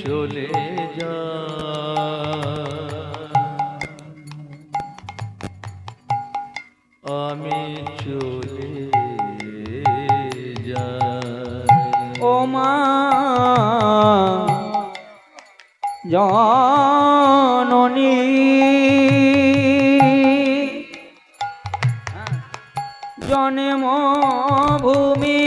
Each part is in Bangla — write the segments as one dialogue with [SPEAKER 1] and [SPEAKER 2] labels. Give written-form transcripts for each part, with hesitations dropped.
[SPEAKER 1] চলে যা আমি চলে যাই
[SPEAKER 2] ও মা জননী জন্ম ভূমি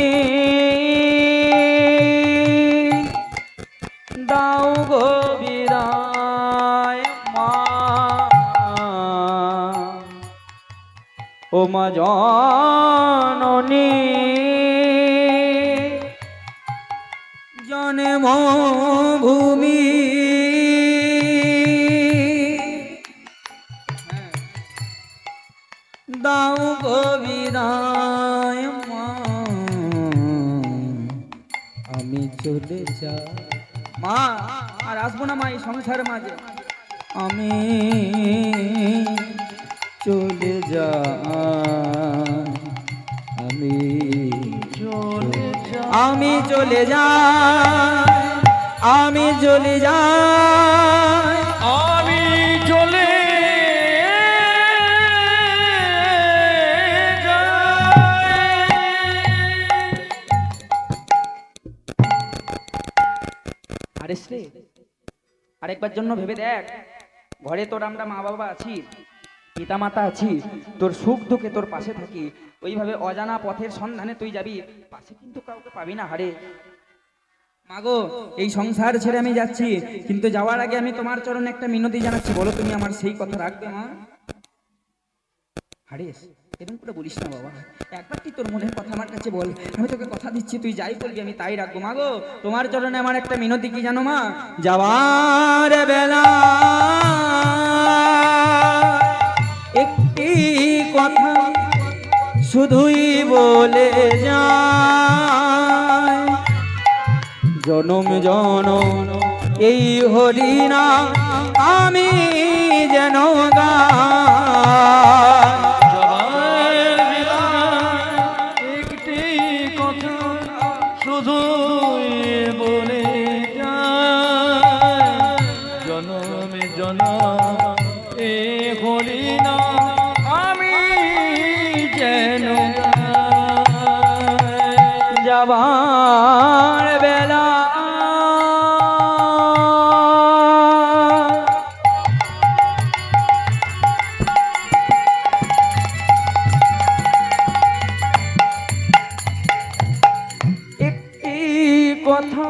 [SPEAKER 2] দাও গো বিদায় মা ও মা জননী জন্ম ভূমি দাও গো বিদায় মা আমি চলে যাই মা আর আসবো না মা এই সংসারের মাঝে আমি চলে যাই আমি চলে যাই আমি চলে যাই
[SPEAKER 1] আমি চলে
[SPEAKER 2] আরে শ্রী আরেকবার জন্য ভেবে দেখ ঘরে তোর আমরা মা বাবা আছি পিতা মাতা আছি তোর সুখ দুঃখে তোর পাশে থাকি ওইভাবে অজানা পথের সন্ধানে তুই যাবি পাশে কিন্তু কাউকে পাবি না হারে মাগো এই সংসার ছেড়ে আমি যাচ্ছি কিন্তু যাওয়ার আগে আমি তোমার চরণে একটা মিনতি জানাচ্ছি বলো তুমি আমার সেই কথা রাখবে মা হারিস এরকম করে বলিস না বাবা একবার তুই তোর মনের কথা আমার কাছে বল আমি তোকে কথা দিচ্ছি তুই যাই বলবি আমি তাই রাখবো মাগো তোমার চরণে আমার একটা মিনতি কি জানো মা যাওয়ার বেলা একটি কথা শুধুই বলে যায় জনম জনম এই হরিনা আমি যেন
[SPEAKER 1] একটি কথা শুধু বলে জনমে জনম এ হরিনা আমি যেন
[SPEAKER 2] যাবার বেলা একটি কথা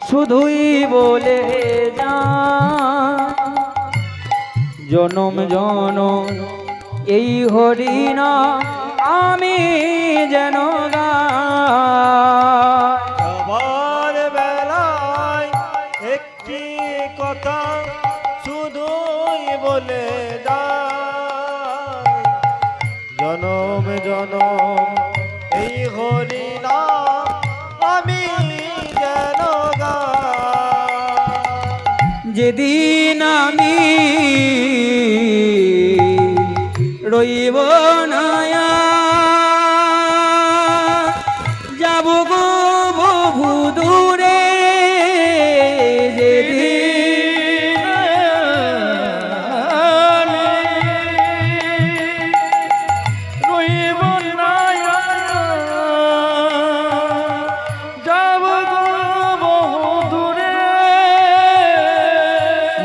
[SPEAKER 2] শুধুই বলে যা জনম জনম এই হরিনা আমি যেন
[SPEAKER 3] যাবার বেলায় একটি কথা শুধুই বলে যায় জনম জনম এই হরিনা আমি যেন
[SPEAKER 2] যেদিন আমি রইব না যাব গো বহু দূরে যেদিন
[SPEAKER 1] রইব না যাব বহু দূরে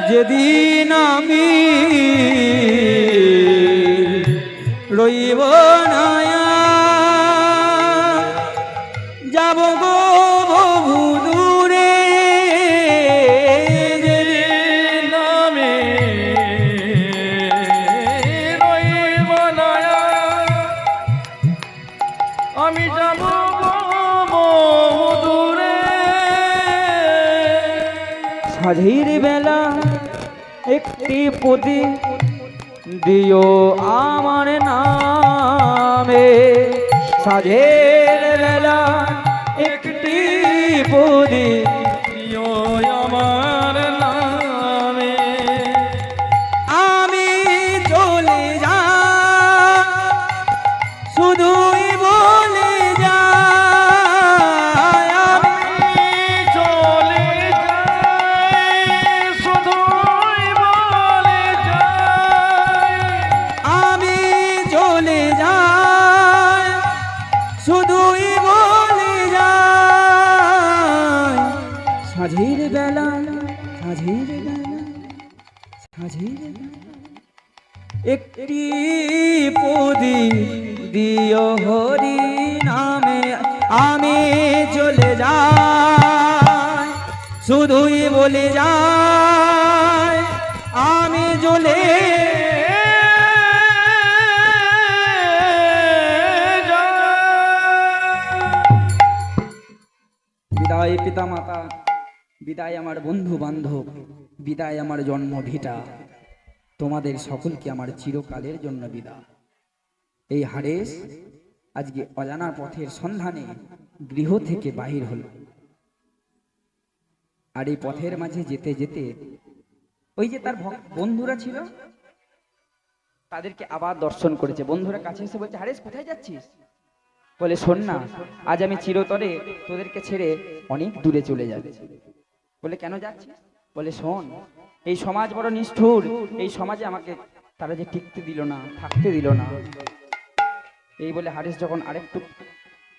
[SPEAKER 2] যেদিন আমি রইব না যাব গো বহু দূরে
[SPEAKER 1] যেদিন আমি রইব না আমি যাব বহু দূরে
[SPEAKER 2] সাধের বেলা একটি পতি দিও আমার নামে সাধের বেলা একটি পতি
[SPEAKER 1] দিও আমার নামে
[SPEAKER 2] আমি চলে যাই শুধুই বলে যাই আমি
[SPEAKER 1] চলে
[SPEAKER 2] সাঝের বেলা সাঝের বেলা সাঝের বেলা একটি প্রদীপ দিও হরি নামে আমি চলে যাই শুধুই বলে যাই আমি জ্বলে বিদায় পিতা মাতা, বিদায় আমার বন্ধু বান্ধব, বিদায় আমার জন্ম ভিটা, তোমাদের সকলকে আমার চিরকালের জন্য বিদায়। এই হারেস আজকে অজানা পথের সন্ধানে গৃহ থেকে বাহির হলো। আর এই পথের মাঝে যেতে যেতে ওই যে তার বন্ধুরা ছিল তাদেরকে আবার দর্শন করেছে। বন্ধুরা কাছে এসে বলছে, হারেস কোথায় যাচ্ছিস? বলে, শোন না, আজ আমি চিরতরে তোদেরকে ছেড়ে অনেক দূরে চলে যাবে। বলে, কেন যাচ্ছিস? বলে, শোন, এই সমাজ বড় নিষ্ঠুর, এই সমাজে আমাকে তারা যে টিকতে দিল না, থাকতে দিল না। এই বলে হারেস যখন আরেকটু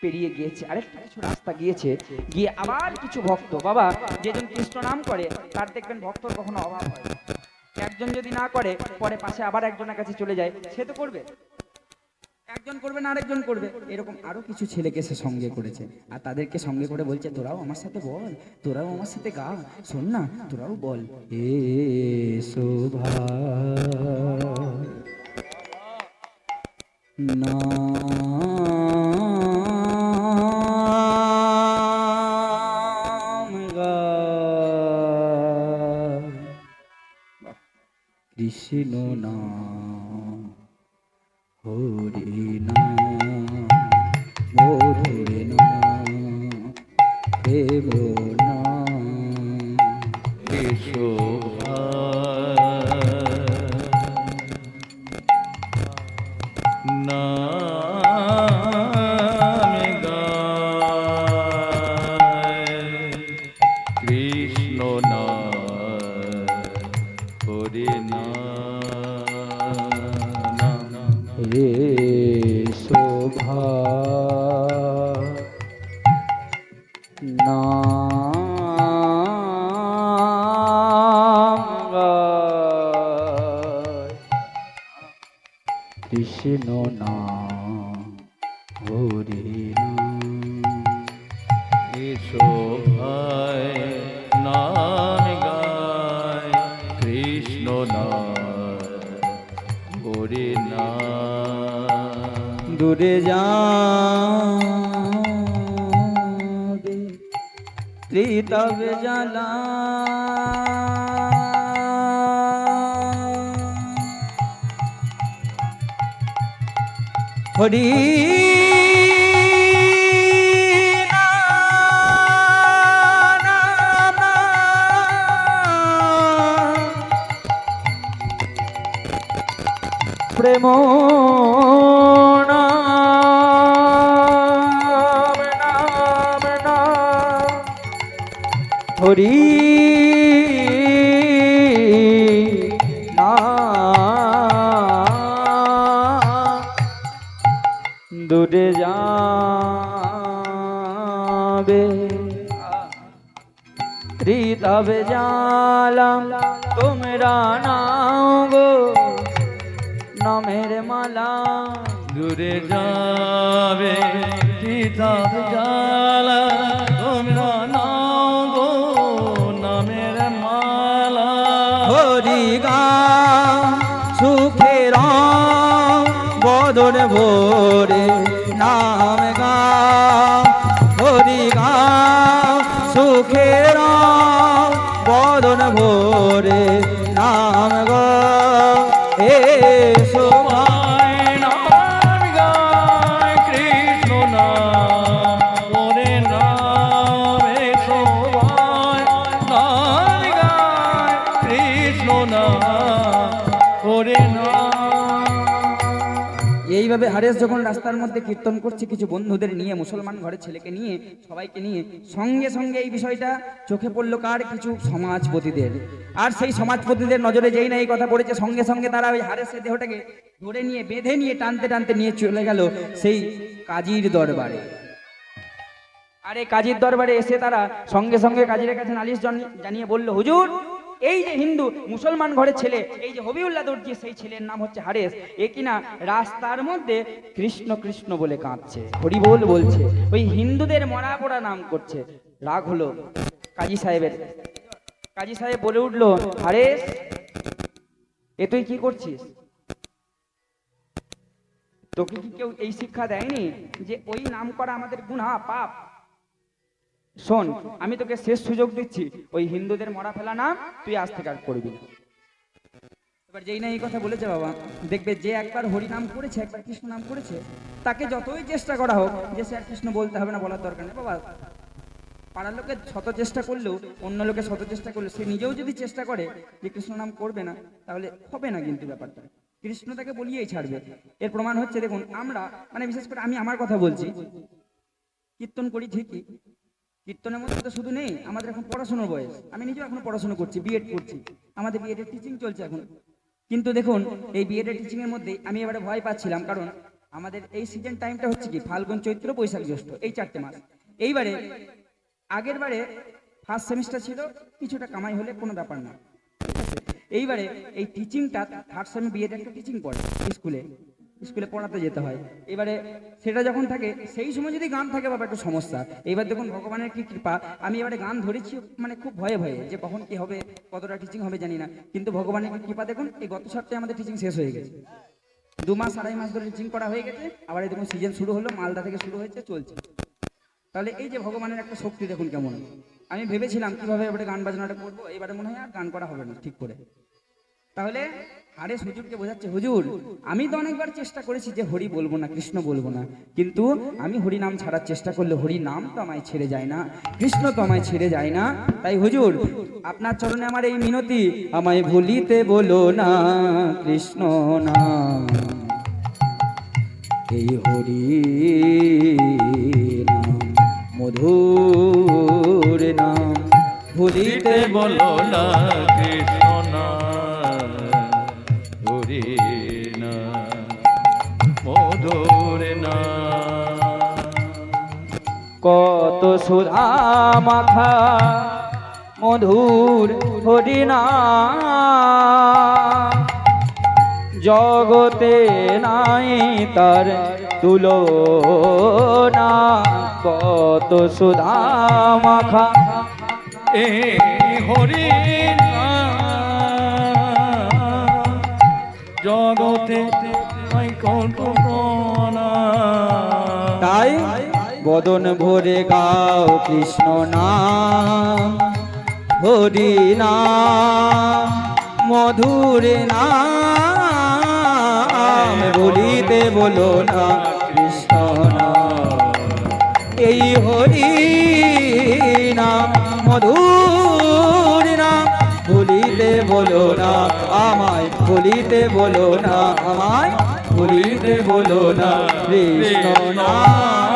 [SPEAKER 2] পেরিয়ে গিয়েছে, আরেকটু কিছু রাস্তা গিয়েছে, গিয়ে আবার কিছু ভক্ত, বাবা যেজন কৃষ্ণ নাম করে তার দেখবেন ভক্তর কখনো অভাব হয়। একজন যদি না করে পরে পাশে আবার একজনের কাছে চলে যায়, সে তো করবে, একজন করবে না আরেকজন করবে। এরকম আরো কিছু ছেলেকে সে সঙ্গে করেছে, আর তাদেরকে সঙ্গে করে বলছে, তোরাও আমার সাথে বল, তোরাও আমার সাথে গা, শোন না, তোরাও বল, এ শোভা নাম গায়, কৃষ্ণ নাম হরি নাম মধুর নাম প্রেম নাম
[SPEAKER 1] নামে গায় কৃষ্ণ নাম হরি নাম
[SPEAKER 2] রে শোভা নাম গায়, কৃষ্ণ নাম হরি
[SPEAKER 1] এসো ভাই নাম গায় কৃষ্ণ নাম হরি নাম।
[SPEAKER 2] দূরে যাবে ত্রিতব জ্বালা, হরি প্রেম নাম নাম নাম হরি নাম। দূরে যাবে ত্রিতব জ্বালা, তোমরা নাও গো নামের মালা।
[SPEAKER 1] দূরে যাবে কিতাব জ্বালা, তোমরা নাও গো নামের মালা।
[SPEAKER 2] হরি গাও সুখের বদন ভোরে নাম গাও, হরি গাও সুখের বদন ভোরে নাম গো। হে শোভা
[SPEAKER 1] নাম গায় কৃষ্ণ নাম ওরে নাম। এসো ভাই নাম গায় কৃষ্ণ নাম ওরে নাম।
[SPEAKER 2] এইভাবে হারেস যখন রাস্তার মধ্যে কীর্তন করছে কিছু বন্ধুদের নিয়ে, মুসলমান ঘরের ছেলেকে নিয়ে, সবাইকে নিয়ে, সঙ্গে সঙ্গে এই বিষয়টা চোখে পড়লো কার? কিছু সমাজপতিদের। আর সেই সমাজপতিদের নজরে যেই না এই কথা পড়েছে, সঙ্গে সঙ্গে তারা ওই হারেসের দেহটাকে ধরে নিয়ে, বেঁধে নিয়ে, টানতে টানতে নিয়ে চলে গেল সেই কাজীর দরবারে। আরে কাজীর দরবারে এসে তারা সঙ্গে সঙ্গে কাজীর কাছে নালিশ জানিয়ে বলল, হুজুর এই যে হিন্দু মুসলমান ঘরের ছেলে, এই যে হবিউল্লাহ দর্জি, সেই ছেলের নাম হচ্ছে হারেস, এ কিনা রাস্তার মধ্যে কৃষ্ণ কৃষ্ণ বলে কাঁদছে, হরিবোল বলছে, ওই হিন্দুদের মরা পড়া নাম করছে। রাগ হলো কাজী সাহেবের। কাজী সাহেব বলে উঠলো, হারেস এ তুই কি করছিস? তোকে কি কেউ এই শিক্ষা দেয়নি যে ওই নাম করা আমাদের গুনাহ, পাপ? শোন, আমি তোকে শেষ সুযোগ দিচ্ছি, ওই হিন্দুদের মরা ফেলা নাম তুই আজ থেকে আর করবি না। এবার যেই না এই কথা বলেছে বাবা, দেখবে যে একবার হরি নাম করেছে, একবার কৃষ্ণ নাম করেছে, তাকে যতই চেষ্টা করা হোক যে সে আর কৃষ্ণ বলতে হবে না, বলার দরকার নেই বাবা। পাড়ার লোকে শত চেষ্টা করলেও, অন্য লোকে শত চেষ্টা করলেও, সে নিজেও যদি চেষ্টা করে যে কৃষ্ণ নাম করবে না, তাহলে হবে না কিন্তু ব্যাপারটা। কৃষ্ণ তাকে বলিয়েই ছাড়বে। এর প্রমাণ হচ্ছে, দেখুন আমরা মানে বিশেষ করে আমি আমার কথা বলছি, কীর্তন করি ঠিকই, কীর্তনের মধ্যে তো শুধু নেই, আমাদের এখন পড়াশোনার বয়স, আমি নিজেও এখন পড়াশোনা করছি, বিএড করছি, আমাদের বিএড এর টিচিং চলছে এখন। কিন্তু দেখুন এই বিএড এর টিচিং এর মধ্যে আমি এবারে ভয় পাচ্ছিলাম, কারণ আমাদের এই সিজন টাইমটা হচ্ছে কি ফাল্গুন চৈত্র বৈশাখ জ্যৈষ্ঠ, এই 4টে মাস। এইবারে আগের বারে ফার্স্ট সেমিস্টার ছিল, কিছুটা কামাই হলে কোনো ব্যাপার না, এইবারে এই টিচিংটা থার্ড সেমি বিএড একটা টিচিং পড়ে স্কুলে, স্কুলে পড়াতে যেতে হয়। এবারে সেটা যখন থাকে সেই সময় যদি গান থাকে বাবা একটু সমস্যা। এইবার দেখুন ভগবানের কি কৃপা, আমি এবারে গান ধরেছি মানে খুব ভয়ে ভয়ে যে কখন কি হবে, কতটা টিচিং হবে জানি না, কিন্তু ভগবানের কি কৃপা দেখুন এই গত সপ্তাহে আমাদের টিচিং শেষ হয়ে গেছে, 2 মাস 2.5 মাস ধরে টিচিং করা হয়ে গেছে। আবার এই দেখুন সিজন শুরু হলো, মালদা থেকে শুরু হয়েছে, চলছে। তাহলে এই যে ভগবানের একটা শক্তি দেখুন কেমন। আমি ভেবেছিলাম কিভাবে এবারে গান বাজনাটা করবো, এবারে মনে হয় আর গান করা হবে না ঠিক করে। তাহলে হারেস হুজুরকে বোঝাচ্ছে, হুজুর আমি তো অনেকবার চেষ্টা করেছি যে হরি বলবো না, কৃষ্ণ বলবো না, কিন্তু আমি হরি নাম ছাড়ার চেষ্টা করলে হরি নাম তো আমায় ছেড়ে যায় না, কৃষ্ণ তো আমায় ছেড়ে যায় না। তাই হুজুর আপনার চরণে আমার এই মিনতি, আমায় ভুলিতে বলো না কৃষ্ণ নাম, এই হরি নাম মধুর নাম, ভুলিতে
[SPEAKER 1] বলো না কৃষ্ণ নাম, হরি নাম মধুর নাম।
[SPEAKER 2] কত সুধা মাখা মধুর হরি নাম, জগতে নাই তার তুলনা, কত সুধা মাখা
[SPEAKER 1] এ হরি নাম, জগতে নাই কল্পনা।
[SPEAKER 2] তাই বদন ভরে গাও কৃষ্ণ নাম, হরি নাম মধুর নাম, ভুলিতে বলো না কৃষ্ণ নাম, এই হরি নাম মধুর নাম, ভুলিতে বলো না আমায়, ভুলিতে বলো না আমায়, ভুলিতে বলো না কৃষ্ণ নাম।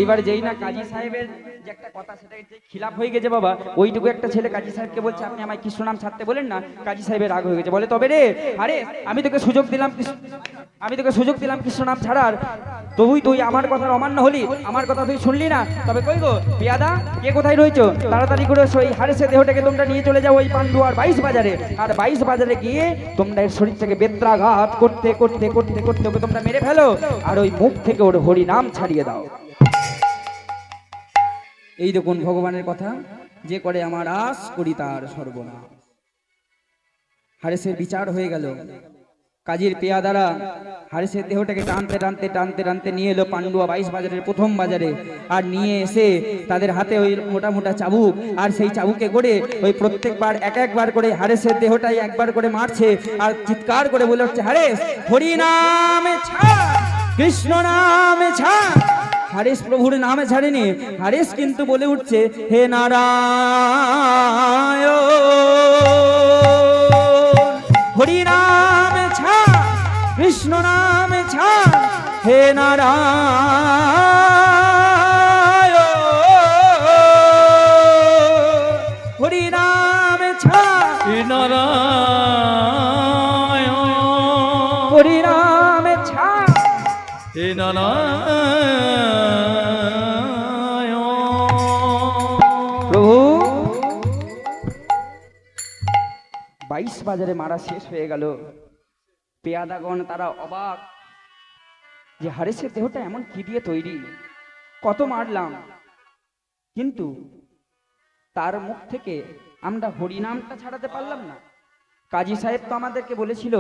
[SPEAKER 2] এইবার যেই না কাজী সাহেবের যে একটা কথা, সেটা যে খিলাফ হয়ে গেছে বাবা, ওইটুকু একটা ছেলে কাজী সাহেবকে বলছে আপনি আমায় কৃষ্ণ নাম ছাড়তে বলেন না। কাজী সাহেবের রাগ হয়ে গেছে, বলে তবে রে আরে আমি তোকে সুযোগ দিলাম কৃষ্ণ নাম ছাড়ার, তুই আমার কথার অমান্য হলি, আমার কথা তুই শুনলি না। তবে কই গো পিয়াদা, কে কোথায় রয়েছো? তাড়াতাড়ি করে ওই হারেসের দেহটাকে তোমরা নিয়ে চলে যাও ওই পান্ডুয়ার 22 বাজারে, আর 22 বাজারে গিয়ে তোমরা এর শরীর থেকে বেত্রাঘাত করতে করতে করতে করতে ওকে তোমরা মেরে ফেলো, আর ওই মুখ থেকে ওর হরি নাম ছাড়িয়ে দাও। এই দেখুন ভগবানের কথা, যে করে আমার আশ করি তার সর্বনাশ। হারেসের বিচার হয়ে গেল। কাজীর পেয়াদারা হারেসের দেহটাকে টানতে টানতে টানতে টানতে নিয়ে এলো পান্ডুয়া 22 বাজারের প্রথম বাজারে, আর নিয়ে এসে তাদের হাতে ওই মোটা মোটা চাবুক, আর সেই চাবুকে গড়ে ওই প্রত্যেকবার এক একবার করে হারেসের দেহটাই একবার করে মারছে, আর চিৎকার করে বলে হচ্ছে, হারেস হরি নামে ছাড়, কৃষ্ণ নামে ছাড়। হারেস প্রভুর নামে ছাড়েনি, হারেস কিন্তু বলে উঠছে, হে নারায়ণ হরি নামে ছাড়, কৃষ্ণ নামে ছাড়, হে নারায়ণ হরি নামে ছাড়,
[SPEAKER 1] হে নারায়ণ
[SPEAKER 2] হরি নামে ছাড়,
[SPEAKER 1] হে নারায়ণ
[SPEAKER 2] বাজারে মারা শেষ হয়ে গেল। পেয়াদাগণ তারা অবাক যে হারেসের দেহটা এমন কি দিয়ে তৈরি, কত মারলাম, কিন্তু তার মুখ থেকে আমরা হরিনামটা ছাড়াতে পারলাম না। কাজী সাহেব তো আমাদেরকে বলেছিল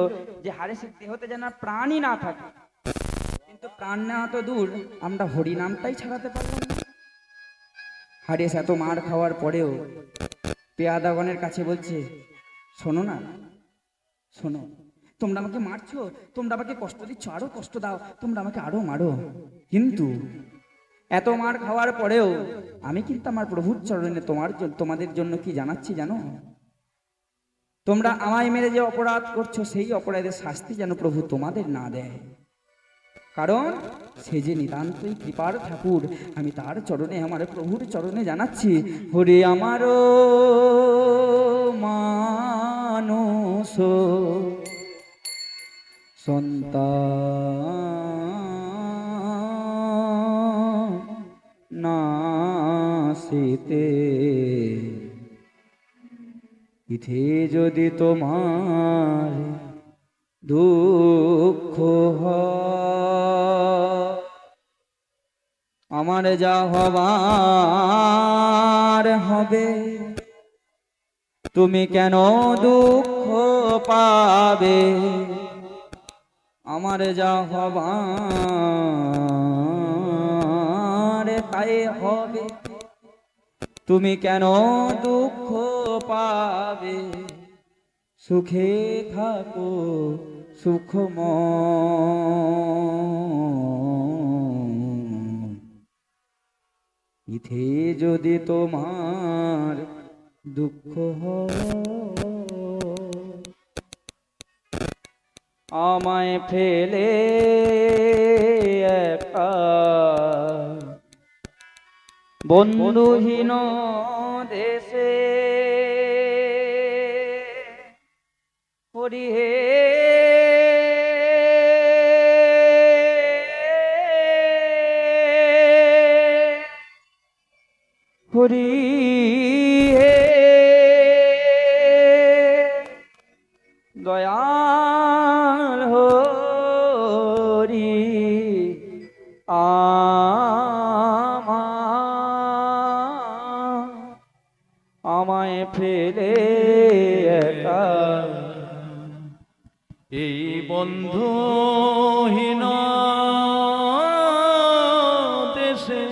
[SPEAKER 2] যে হারেসের দেহতে যেন আর প্রাণই না থাকে, কিন্তু প্রাণ নেওয়া তো দূর, আমরা হরিনামটাই ছাড়াতে পারলাম না। হারেস এত মার খাওয়ার পরেও পেয়াদাগণের কাছে বলছে, শোনো না, শোনো, তোমরা আমাকে মারছো, তোমরা আমাকে কষ্ট দিচ্ছ, আরো কষ্ট দাও, তোমরা আমাকে আরো মারো, কিন্তু এত মার খাওয়ার পরেও আমি কিন্তু আমার প্রভুর চরণে তোমাদের জন্য কি জানাচ্ছি জানো? তোমরা আমায় মেরে যে অপরাধ করছো, সেই অপরাধের শাস্তি যেন প্রভু তোমাদের না দেয়, কারণ সে যে নিতান্তই কৃপার ঠাকুর। আমি তার চরণে, আমার প্রভুর চরণে জানাচ্ছি, হরে আমারও মানস সন্তান নাসিতে, ইথে যদি তোমার দুঃখ হয়, আমার যা হবার হবে, তুমি কেন দুঃখ পাবে? আমার যা হবার তাই হবে, তুমি কেন দুঃখ পাবে? সুখে থাকো সুখময়, ইথে যদি তোমার দুঃখ হয়, আমায় ফেলে একা বন্ধুহীন দেশে, হরি হে হরি হে দয়াল হরি, আমায় ফেলে একা
[SPEAKER 1] এই বন্ধুহীন দেশে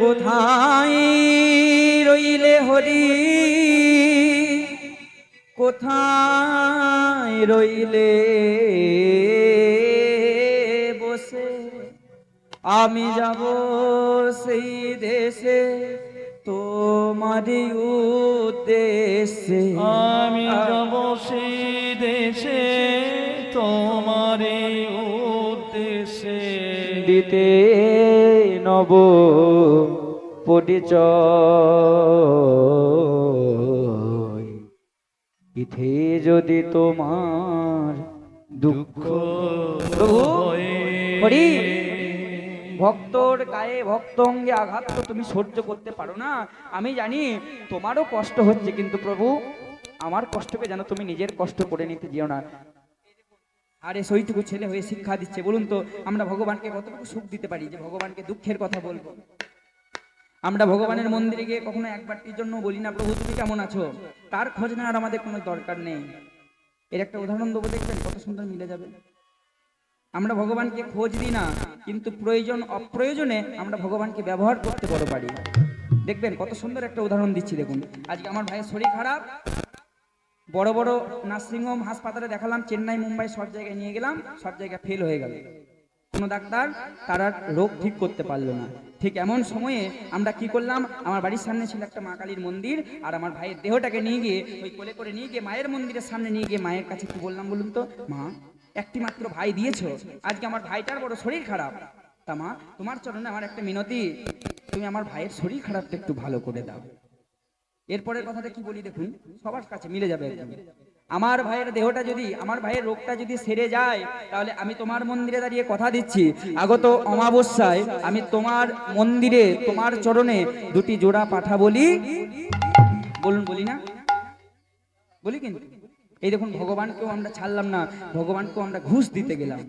[SPEAKER 2] কোথায় রইলে হরি, কোথায় রইলে বসে, আমি যাব সেই দেশে তোমারই উদ্দেশ্যে,
[SPEAKER 1] আমি যাব সেই দেশে তোমারই উদ্দেশ্যে,
[SPEAKER 2] দিতে নব পরিচয়, ইথে যদি তোমার দুঃখ
[SPEAKER 1] হয়ে
[SPEAKER 2] হরি। ভক্তর গায়ে ভক্ত অঙ্গে আঘাত তো তুমি সহ্য করতে পারো না, আমি জানি তোমারও কষ্ট হচ্ছে, কিন্তু প্রভু আমার কষ্টকে যেন তুমি নিজের কষ্ট করে নিতে যেও না। আরে সেইটুকু ছেলে হয়ে শিক্ষা দিচ্ছে, বলুন তো আমরা ভগবানকে কতটুকু সুখ দিতে পারি যে ভগবানকে দুঃখের কথা বলবো? আমরা ভগবানের মন্দিরে গিয়ে কখনো একবারটির জন্য বলি না প্রভু তুমি কেমন আছো, তার খোঁজ নেওয়ার আমাদের কোনো দরকার নেই। এর একটা উদাহরণ দেবো, দেখবেন কত সুন্দর মিলে যাবে। আমরা ভগবানকে খোঁজ দিই না, কিন্তু প্রয়োজন অপ্রয়োজনে আমরা ভগবানকে ব্যবহার করতে বড় পারি। দেখবেন কত সুন্দর একটা উদাহরণ দিচ্ছি, দেখুন আজকে আমার ভাইয়ের শরীর খারাপ, বড় বড় নার্সিংহোম হাসপাতালে দেখালাম, চেন্নাই মুম্বাই সব জায়গায় নিয়ে গেলাম, সব জায়গায় ফেল হয়ে গেল, কোনো ডাক্তার তার রোগ ঠিক করতে পারলো না। ঠিক এমন সময়ে আমরা কি করলাম, আমার বাড়ির সামনে ছিল একটা মা কালীর মন্দির, আর আমার ভাইয়ের দেহটাকে নিয়ে গিয়ে ওই কোলে করে নিয়ে গিয়ে মায়ের মন্দিরের সামনে নিয়ে গিয়ে মায়ের কাছে কি বললাম বলুন তো, মা একটি মাত্র ভাই দিয়েছো, আজকে আমার ভাইটার বড় শরীর খারাপ, তা মা তোমার চরণে আমার একটা মিনতি, তুমি আমার ভাইয়ের শরীর খারাপটা একটু ভালো করে দাও। এরপরের কথাটা কি বলি দেখুন, সবার কাছে মিলে যাবে একদম। আমার ভাইয়ের দেহটা যদি, আমার ভাইয়ের রোগটা যদি সেরে যায়, তাহলে আমি তোমার মন্দিরে দাঁড়িয়ে কথা দিচ্ছি, আগত অমাবস্যায় আমি তোমার মন্দিরে তোমার চরণে দুটি জোড়া পাঠা বলি, বলুন বলি না? বলি কিন্তু এই দেখুন ভগবানকেও আমরা ছাড়লাম না, ভগবানকেও আমরা ঘুষ দিতে গেলাম।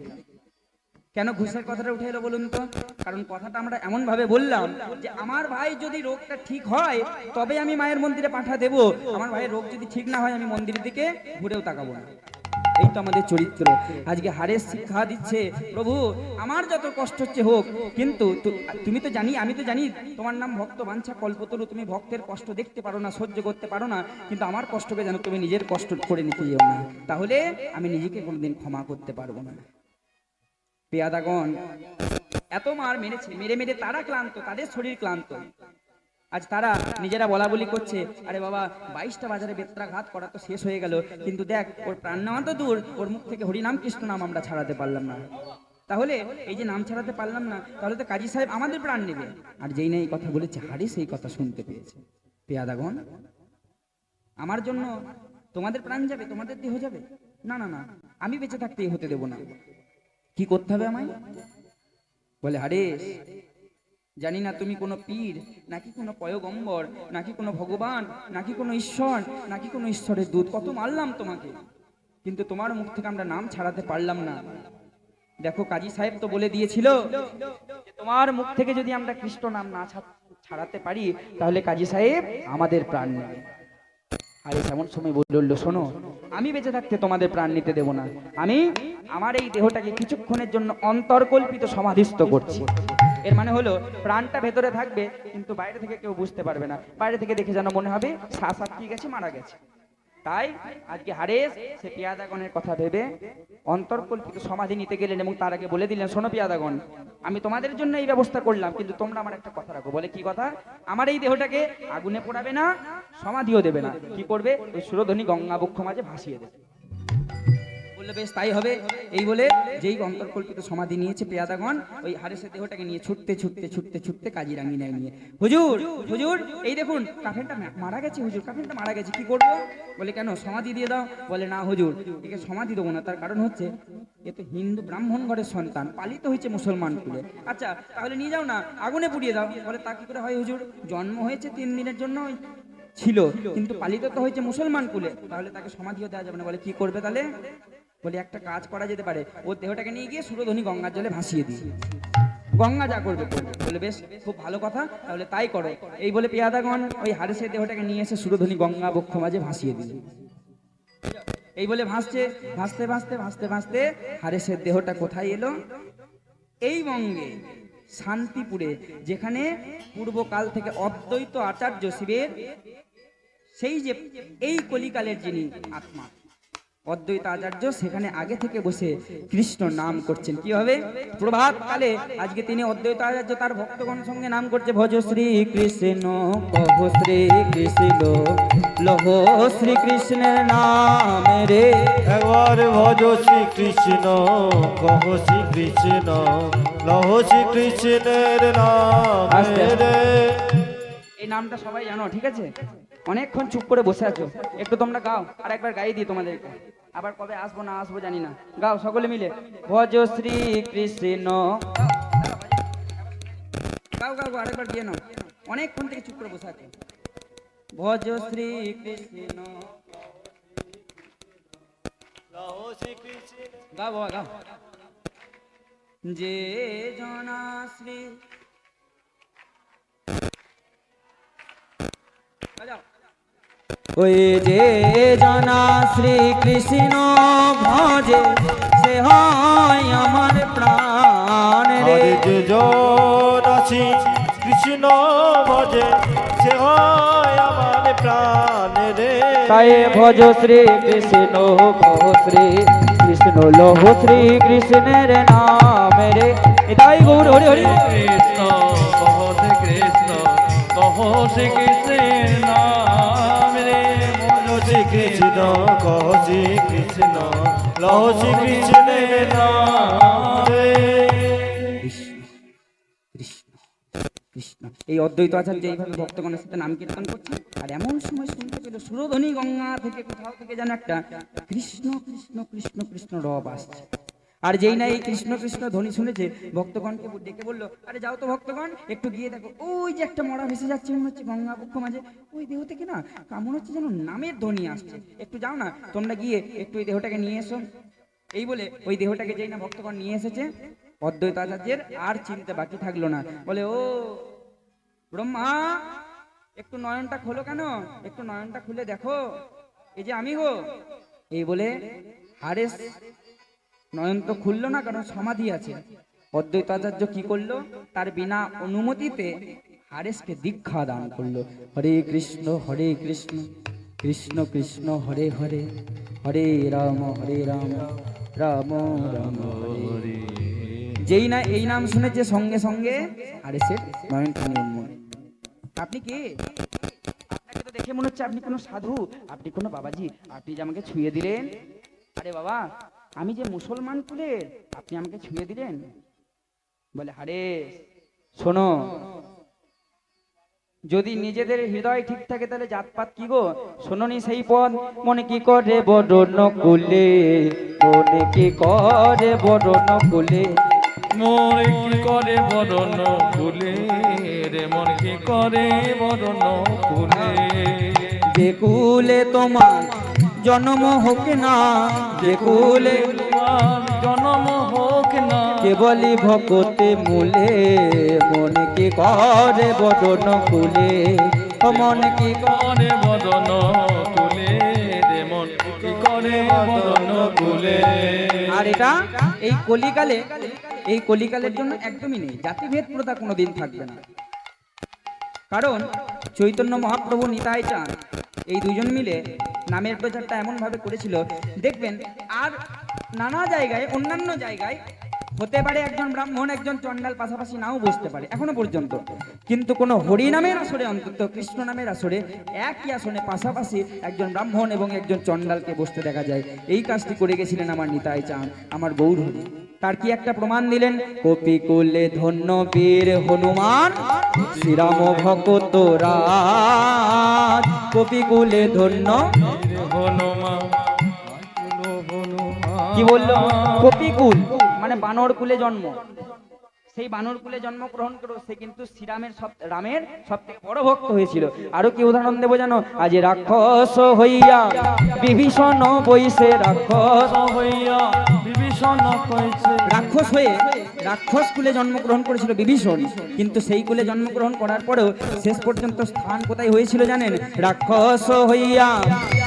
[SPEAKER 2] কেন ঘুষের কথাটা উঠে এলো বলুন তো? কারণ কথাটা আমরা এমন ভাবে বললাম যে আমার ভাই যদি রোগটা ঠিক হয় তবে আমি মায়ের মন্দিরে পাঠা দেব, আমার ভাইয়ের রোগ যদি ঠিক না হয় আমি মন্দিরের দিকে ঘুরেও তাকাবো না। এই তো আমাদের চরিত্র। আজকে হারেস শিক্ষা দিচ্ছে, প্রভু আমার যত কষ্ট হচ্ছে হোক, কিন্তু তুমি তো জানি, আমি তো জানি তোমার নাম ভক্ত বাঞ্ছা কল্পতরু, তুমি ভক্তের কষ্ট দেখতে পারো না, সহ্য করতে পারো না, কিন্তু আমার কষ্টকে যেন তুমি নিজের কষ্ট করে নিতে যেও না, তাহলে আমি নিজেকে কোনোদিন ক্ষমা করতে পারবো না। পেয়াদাগণ এত মার মেরেছে, মেরে মেরে তারা ক্লান্ত, তাদের শরীর ক্লান্ত। আজ তারা নিজেরা বলা বলি করছে, আরে বাবা 22টা বাজারে বেত্রাঘাত করা তো শেষ হয়ে গেল, কিন্তু দেখ ওর প্রাণ নেওয়া তো দূর, ওর মুখ থেকে হরিনাম কৃষ্ণ নাম আমরা ছাড়াতে পারলাম না। তাহলে এই যে নাম ছাড়াতে পারলাম না, তাহলে তো কাজী সাহেব আমাদের প্রাণ নেবে। আর যেই না এই কথা বলেছে, হারিস এই কথা শুনতে পেয়েছে। পেয়াদাগণ আমার জন্য তোমাদের প্রাণ যাবে, তোমাদের দেহ যাবে? না না না, আমি বেঁচে থাকতে হতে দেব না। কি করতে হবে আমায়? বলে হারিস জানি না তুমি কোনো পীর নাকি কোনো পয়গম্বর নাকি কোনো ভগবান নাকি কোনো ঈশ্বর নাকি কোনো ঈশ্বরের দূত, কত মারলাম তোমাকে, কিন্তু তোমার মুখ থেকে আমরা নাম ছাড়াতে পারলাম না। দেখো কাজী সাহেব তো বলে দিয়েছিল যে তোমার মুখ থেকে যদি আমরা কৃষ্ণ নাম না ছাড়াতে পারি তাহলে কাজী সাহেব আমাদের প্রাণ নেবে। আরে এমন সময় বলল, শোনো আমি বেঁচে থাকতে তোমাদের প্রাণ নিতে দেব না, আমি আমার এই দেহটাকে কিছুক্ষণের জন্য অন্তর্কল্পিত সমাধিস্থ করছি। এর মানে হলো প্রাণটা ভেতরে থাকবে কিন্তু বাইরে থেকে কেউ বুঝতে পারবে না, বাইরে থেকে দেখে যেন মনে হবে শ্বাস আটকে গেছে, মারা গেছে। তাই আজকে হারেস সে পেয়াদাগণের কথা ভেবে অন্তর্কল্পিত সমাধি নিতে গেলেন এবং তার আগে বলে দিলেন, শোনো পেয়াদাগণ আমি তোমাদের জন্য এই ব্যবস্থা করলাম, কিন্তু তোমরা আমার একটা কথা রাখো। বলে কি কথা? আমার এই দেহটাকে আগুনে পোড়াবে না, সমাধিও দেবে না, কি করবে? ওই সুরধ্বনি গঙ্গা বক্ষ মাঝে ভাসিয়ে দেবে। বললে বেশ তাই হবে। এই বলে যেই অন্তর্কল্পিত সমাধি নিয়েছে পেয়াদাগণ, ওই হারেসের দেহটাকে নিয়ে ছুটতে ছুটতে ছুটতে ছুটতে কাজিরাঙ্গিনায় নিয়ে, হুজুর হুজুর এই দেখুন কাফেরটা মারা গেছে, হুজুর কাফেরটা মারা গেছে, কি করবো? বলে কেন সমাধি দিয়ে দাও। বলে না হুজুর একে সমাধি দেবো না, তার কারণ হচ্ছে এ তো হিন্দু ব্রাহ্মণ ঘরের সন্তান, পালিত হয়েছে মুসলমান কুলে। আচ্ছা তাহলে নিয়ে যাও না, আগুনে পুড়িয়ে দাও। বলে তা কি করে হয় হুজুর? জন্ম হয়েছে 3 দিনের জন্য ছিল, কিন্তু পালিত তো হয়েছে মুসলমান কুলে, তাহলে তাকে সমাধিও দেওয়া যাবে না। বলে কি করবে তাহলে? বলে একটা কাজ করা যেতে পারে, ওর দেহটাকে নিয়ে গিয়ে সুরধ্বনি গঙ্গার জলে ভাসিয়ে দিই, গঙ্গা যা করবে করবে। বলে বেশ খুব ভালো কথা, তাহলে তাই করো। এই বলে পেয়াদাগণ ওই হারেসের দেহটাকে নিয়ে এসে সুরধ্বনি গঙ্গা বক্ষ মাঝে ভাসিয়ে দিল। এই বলে ভাসছে, ভাসতে ভাসতে ভাসতে ভাসতে হারেসের দেহটা কোথায় এলো? এই বঙ্গে শান্তিপুরে, যেখানে পূর্বকাল থেকে অদ্বৈত আচার্য শিবের সেই যে এই কলিকালের যিনি আত্মা অদ্বৈত আচার্য, সেখানে আগে থেকে বসে কৃষ্ণ নাম করছেন। কি হবে? প্রভাত কালে আজকে তিনি অদ্বৈত আচার্য তার ভক্তগণ সঙ্গে নাম করছে, ভজ শ্রী কৃষ্ণ কহ শ্রী কৃষ্ণ লহ শ্রী কৃষ্ণের নাম রে।
[SPEAKER 3] একবার ভজ শ্রী কৃষ্ণ কহ শ্রী কৃষ্ণ লহ শ্রী কৃষ্ণের নাম রে।
[SPEAKER 2] এই নামটা সবাই জানো, ঠিক আছে? অনেকক্ষণ চুপ করে বসে আছো, একটু তোমরা গাও, আর একবার গাই দিই তোমাদেরকে। আবার কবে আসবো না আসবো জানি না, গাও সকলে মিলে, ভজ শ্রী কৃষ্ণ। গাও গাও গাও, আরেকবার গিয়ে নাও, অনেকক্ষণ থেকে চুপ করে বসে আছো। ভজ শ্রী কৃষ্ণ, গাও বাবা গাও। যে জনা শ্রী ওই যে জনা শ্রী কৃষ্ণ ভজে সে হয় আমার প্রাণ রে।
[SPEAKER 3] যে জনা শ্রী কৃষ্ণ ভজে সে হয় আমার প্রাণ রে।
[SPEAKER 2] তাই ভজ শ্রী কৃষ্ণ কহ শ্রী কৃষ্ণ লহ শ্রী কৃষ্ণের নাম রে। তাই গৌর হরি হরি
[SPEAKER 1] কৃষ্ণ কহ শ্রী কৃষ্ণ কহ শ্রী কৃষ্ণের নাম রে।
[SPEAKER 3] শ্রী কৃষ্ণ কহ শ্রী কৃষ্ণ লহ শ্রী কৃষ্ণের নাম রে।
[SPEAKER 2] কৃষ্ণ কৃষ্ণ। এই অদ্বৈত আচার্য এইভাবে ভক্তগণের সাথে নাম কীর্তন করছে, আর এমন সময় শুনতে পেল সুরধ্বনি গঙ্গা থেকে কোথাও থেকে যেন একটা কৃষ্ণ কৃষ্ণ কৃষ্ণ কৃষ্ণ রব আসছে। আর যেই না এই কৃষ্ণ কৃষ্ণ ধ্বনি শুনেছে, ভক্তগণকে ডেকে বললো, আরে যাও তো ভক্তগণ, একটু গিয়ে দেখো ওই যে একটা মরা ভেসে যাচ্ছে মনে হচ্ছে গঙ্গা পক্ষ মাঝে, ওই দেহ থেকে না কেমন হচ্ছে যেন নামের ধ্বনি আসছে, একটু যাও না তোমরা গিয়ে একটু ওই দেহটাকে নিয়ে এসো। এই বলে ওই দেহটাকে যেই না ভক্তগণ নিয়ে এসেছে, অদ্বৈত আচার্যের আর চিনতে বাকি থাকলো না। বলে, ও ব্রহ্মা, একটু নয়নটা খোলো, কেন একটু নয়নটা খুলে দেখো, এই যে আমি গো। এই বলে হারেস নয়ন তো খুললো না, কারণ সমাধি আছে। অদ্বৈত আচার্য কি করলো, তার বিনা অনুমতিতে হারেসকে দীক্ষা দান করলো। হরে কৃষ্ণ কৃষ্ণ কৃষ্ণ হরে হরে, হরে রাম রাম রাম হরে। যেই না এই নাম শুনেছে, সঙ্গে সঙ্গে হারেসের নয়নটা নির্মল। আপনি কে? আপনাকে তো দেখে মনে হচ্ছে আপনি কোনো সাধু, আপনি কোনো বাবাজি, আপনি যে আমাকে ছুঁয়ে দিলেন। আরে বাবা, আমি যে মুসলমান কুলের, আপনি আমাকে ছুঁয়ে দিলেন। বলে, আরে শোনো, যদি নিজেদের হৃদয় ঠিক থাকে তাহলে জাতপাত কি গো? শোনোনি সেই পদ, মনে কি করে বরণ কুলে, মনে কি করে বরণ কুলে,
[SPEAKER 1] মোর কি করে বরণ ফুলে রে, মন কি করে বরণ ফুলে।
[SPEAKER 2] যে কুলে তোমার জন্ম হোক না, যে কুলে
[SPEAKER 1] তোমার জন্ম হোক না,
[SPEAKER 2] কেবলি ভকতে মূলে, মনে কি করে বরণ কুলে, মনে কি
[SPEAKER 1] করে বরণ ফুলে রে, মন কি করে বরণ ফুলে।
[SPEAKER 2] আর এটা এই কলিকালের জন্য একদমই নেই, জাতিভেদ প্রথা কোনোদিন থাকবে না। কারণ চৈতন্য মহাপ্রভু, নিতাই চাঁদ, এই দুজন মিলে নামের প্রচারটা এমন ভাবে করেছিল, দেখবেন আর নানা জায়গায়, অন্যান্য জায়গায় হতে পারে একজন ব্রাহ্মণ একজন চণ্ডাল পাশাপাশি নাও বসতে পারে এখনো পর্যন্ত, কিন্তু কোনো হরি নামের আসরে, অন্তত কৃষ্ণ নামের আসরে একই আসনে পাশাপাশি একজন ব্রাহ্মণ এবং একজন চণ্ডালকে বসতে দেখা যায়। এই কাজটি করে গেছিলেন আমার নিতাই চাঁদ, আমার গৌর হরি। তার কি একটা প্রমাণ দিলেন, কপি কুলে ধন্য বীর হনুমান, শ্রীরাম ভকত রাজ, কপি কুলে ধন্য
[SPEAKER 1] হনুমান।
[SPEAKER 2] কি বললো, কপিকুল মানে বানর কুলে জন্ম, সেই বানর কুলে জন্মগ্রহণ করে সে কিন্তু শ্রীরামের রামের সব থেকে বড় ভক্ত হয়েছিল। আরো কি উদাহরণ দেবো জানো, আজ রাক্ষস হইয়া বিভীষণ বইসে, রাক্ষস
[SPEAKER 1] হইয়া বিভীষণ কইছে,
[SPEAKER 2] রাক্ষস হয়ে রাক্ষস কুলে জন্মগ্রহণ করেছিল বিভীষণ, কিন্তু সেই কুলে জন্মগ্রহণ করার পরেও শেষ পর্যন্ত স্থান কোথায় হয়েছিল জানেন, রাক্ষস হইয়া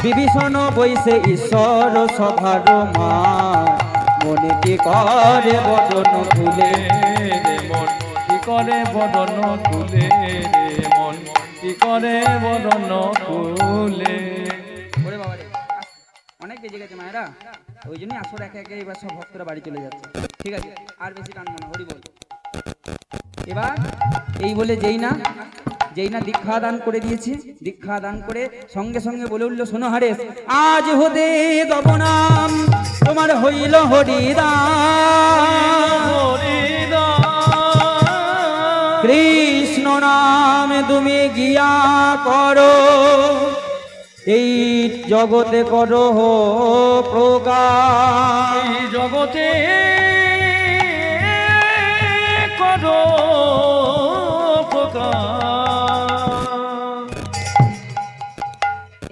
[SPEAKER 2] বিভীষণ বইসে ঈশ্বর সভার মা, মনে কি করে বদন ফুলে
[SPEAKER 1] রে, মন কি করে বদন ফুলে রে, মন কি করে বদন ফুলে।
[SPEAKER 2] ওরে বাবা রে, অনেক বেজে গেছে মায়েরা, ওই জন্যই আসর একে একে এবার সব ভক্তরা বাড়ি চলে যাচ্ছে। ঠিক আছে, আর বেশি টানবো না, হরি বল। এবার এই বলে যেই না দীক্ষা দান করে দিয়েছে, দীক্ষা দান করে সঙ্গে সঙ্গে বলে উঠলো, শোনো হারেস, আজ হতে তব নাম তোমার হইল হরিদাস, কৃষ্ণ নাম তুমি গিয়া করো, এই জগতে করো প্রকাশ,
[SPEAKER 1] এই জগতে করো প্রকাশ।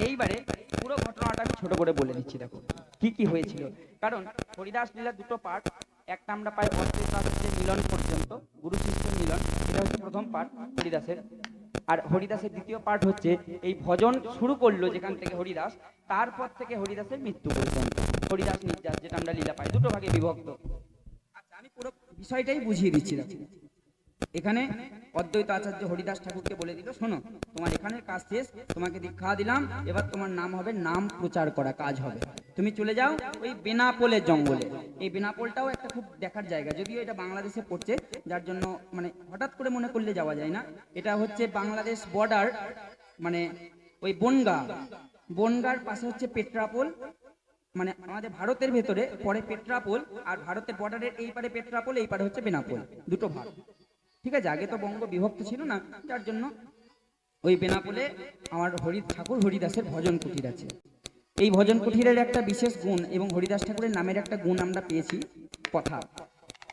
[SPEAKER 2] এইবারে পুরো ঘটনাটা আমি ছোট করে বলে দিচ্ছি, দেখো কি কি হয়েছিল। কারণ হরিদাস লীলার দুটো পার্ট, একটা আমরা পাই অদ্বৈত আচার্যের মিলন পর্যন্ত, গুরু শিষ্যের মিলন, এটা হচ্ছে প্রথম পার্ট হরিদাসের। আর হরিদাসের দ্বিতীয় পার্ট হচ্ছে এই ভজন শুরু করলো যেখান থেকে হরিদাস, তারপর থেকে হরিদাসের মৃত্যু পর্যন্ত, হরিদাস নির্যাস, যেটা আমরা লীলা পাই, দুটো ভাগে বিভক্ত। আচ্ছা, আমি পুরো বিষয়টাই বুঝিয়ে দিচ্ছি। দেখো এখানে অদ্বৈত আচার্য হরিদাস ঠাকুরকে বলে দিল, শোনো তোমার এখানের কাজ শেষ, তোমাকে দীক্ষা দিলাম, এবার তোমার নাম হবে নাম প্রচার করা কাজ হবে, তুমি চলে যাও ওই বেনাপোলের জঙ্গলে। এই বেনাপোলটাও একটা খুব দেখার জায়গা, যদিও এটা বাংলাদেশে পড়ছে, যার জন্য মানে হঠাৎ করে মনে করলে যাওয়া যায় না। এটা হচ্ছে বাংলাদেশ বর্ডার, মানে ওই বনগার পাশে হচ্ছে পেট্রাপোল, মানে আমাদের ভারতের ভেতরে পরে পেট্রাপোল, আর ভারতের বর্ডারের এই পারে পেট্রাপোল, এই পারে হচ্ছে বেনাপোল, দুটো ভাগ। ঠিক আছে, আগে তো বঙ্গ বিভক্ত ছিল না, যার জন্য ওই বেনাপোলে আমার ঠাকুর হরিদাসের ভজন কুটির আছে। এই ভজন কুটিরের একটা বিশেষ গুণ এবং হরিদাস ঠাকুরের নামের একটা গুণ আমরা পেয়েছি, কথা,